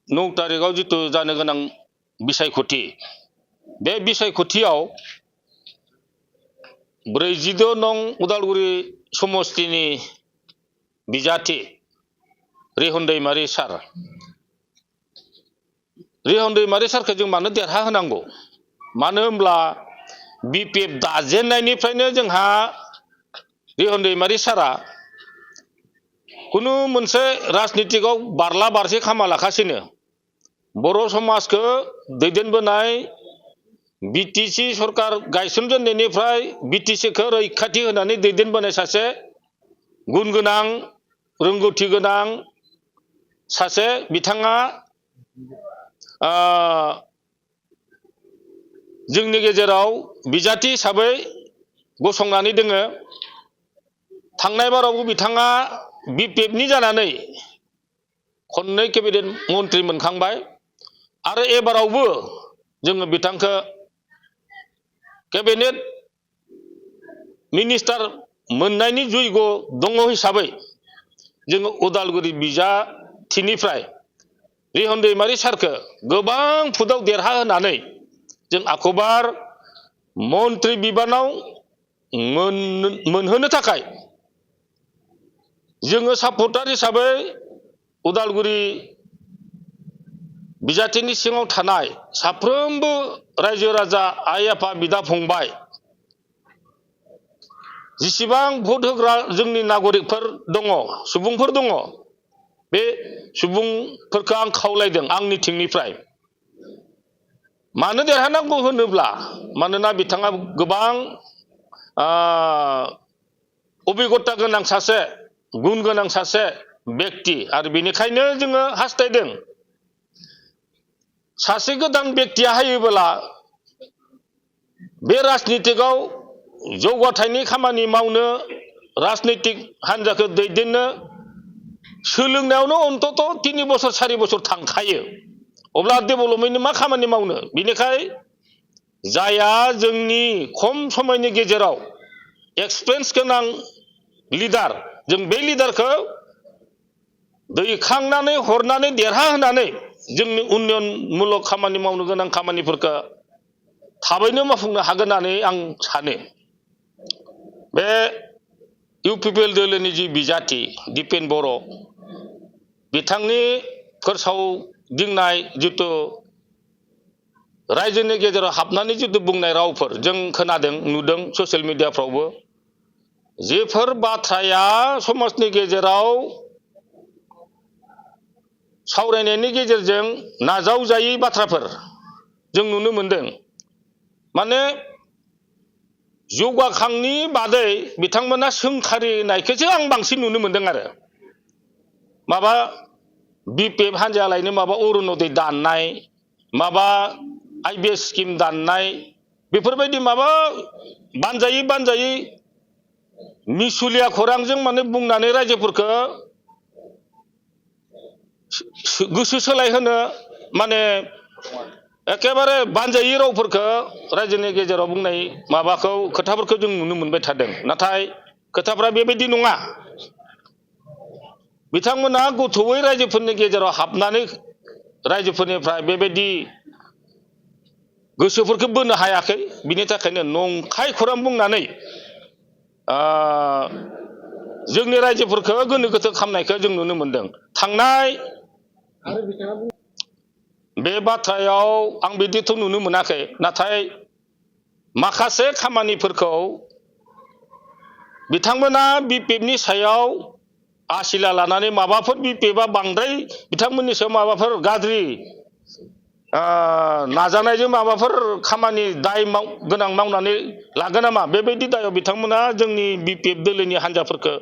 9 तारिखाव जितु जानो गोनां बिसायख'थि बे बिसायख'थियाव 46 नं उदालगुरि समस्तिनि बिजाथि रिहन दैमारि सार रिहन दैमारि सारखौ जों मानो देरहा होनांगौ मानो होनब्ला बिपिएफ दाजेननायनिफ्रायनो जोंहा रिहन दैमारि सारा कुनु मोनसे राजनीतिकआव बारला बारसे खामालाखासिनो बर' समाजखौ दैदेनबोनाय बिटिसि सरकार गायसनजेननायनिफ्राय बिटिसिखौ रैखाथि होनानै दैदेनबोनाय सासे गुन गोनां रोंगौथि गोनां सासे बिथाङा जोंनि गेजेराव बिजाथि हिसाबै गसंनानै दोङो थांनाय बारावबो बिथाङा बिपिएफनि जानानै खननै केबिनेट मन्त्रि मोनखांबाय आरो एबारावबो जोङो बिथांखौ केबिनेट मिनिस्टार मोननायनि जयग दङ हिसाबै जोङो उदालगुरि बिजाथिनिफ्राय रिहन दैमारि सारखौ गोबां फुदाव देरहा होनानै जों आखबार मन्त्रि बिबानाव मोनहोनो थाखाय जोङो सापर्टार हिसाबै उदालगुरि बिजाथिनि सिङाव थानाय साफ्रोमबो रायजो राजा आइ आफा बिदा फंबाय जिसिबां भट होग्रा जोंनि नागरिकफोर दङ सुबुंफोर दङ बे सुबुंफोरखौ आं खावलायदों आंनिथिंनिफ्राय मानो देरहानांगौ होनोब्ला मानोना बिथाङा गोबां अभिगता गोनां सासे गुन गोनां सासे व्यक्ति आरो बेनिखायनो जोङो हास्थायदों सासे गोदान व्यक्तिया हायोबोला बे राजनीतिकआव जौगाथायनि खामानि मावनो राजनीतिक हान्जाखौ दैदेननो सोलोंनायावनो अन्तत 3 बोसोर 4 बोसोर थांखायो अब्ला डेभेलपमेन्टनि मा खामानि मावनो बिनिखाय जाया जोंनि खम समयनि गेजेराव एक्सपिरियेन्स गोनां लिडार जों बे लिडारखौ दैखांनानै हरनानै देरहा होनानै जोंनि उन्नयनमूलक खामानि मावनो गोनां खामानिफोरखौ थाबैनो मावफुंनो हागोन होननानै आं सानो बे इउपिपिएल दोलोनि जि बिजाथि दिपेन बर' बिथांनि फोसावदिंनाय जितु रायजोनि गेजेराव हाबनानै जितु बुंनाय रावफोर जों खोनादों नुदों ससियेल मिडियाफ्रावबो जेफोर बाथ्राया समाजनि गेजेराव सावरायनायनि गेजेरजों नाजावजायै बाथ्राफोर जों नुनो मोनदों माने जौगाखांनि बादै बिथांमोना सोंखारिनायखौसो आं बांसिन नुनो मोनदों आरो माबा बिपिएफ हान्जायालायनो माबा अरुणोदय दाननाय माबा आइबिएस स्किम दाननाय बेफोरबायदि माबा बानजायै मिसुलिया खौरांजों माने बुंनानै रायजोफोरखौ गोसो सोलायहोनो माने एकेबारे बानजायै रावफोरखौ रायजोनि गेजेराव बुंनाय माबाखौ खोथाफोरखौ जों नुनो मोनबाय थादों नाथाय खोथाफ्रा बेबायदि नङा बिथांमोना गोथौयै रायजोफोरनि गेजेराव हाबनानै रायजोफोरनिफ्राय बेबायदि गोसोफोरखौ बोनो हायाखै बिनि थाखायनो नंखाय खौरां बुंनानै जोंनि रायजोफोरखौ गोनो गोथो खालामनायखौ जों नुनो मोनदों थांनाय बे बाथ्रायाव आं बिदिथ' नुनो मोनाखै नाथाय माखासे खामानिफोरखौ बिथांमोना बिपिएफनि सायाव आसिला लानानै माबाफोर बिपिएफआ बांद्राय बिथांमोननि सायाव माबाफोर गाज्रि नाजानायजों माबाफोर खामानि दाय गोनां मावनानै लागोन नामा बेबायदि दायाव बिथांमोना जोंनि बिपिएफ दोलोनि हान्जाफोरखौ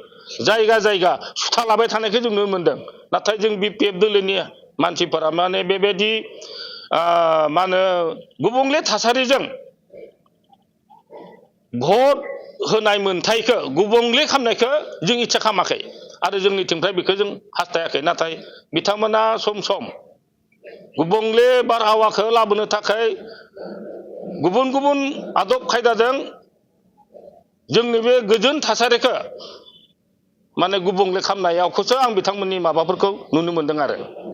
जायगा जायगा सुथा लाबाय थानायखौ जों नुनो मोनदों नाथाय जों बिपिएफ दोलोनि मानसिफोरा माने बेबायदि मा होनो गुबुंले थासारिजों भट होनाय मोन्थायखौ गुबुंले खालामनायखौ जों इच्छा खालामाखै आरो जोंनिथिंफ्राय बेखौ जों हास्थायाखै नाथाय बिथांमोना सम सम गुबुंले बारहावाखौ लाबोनो थाखाय गुबुन गुबुन आदब खायदाजों जोंनि बे गोजोन थासारिखौ माने गुबुंले खालामनायावखौसो आं बिथांमोननि माबाफोरखौ नुनो मोनदों आरो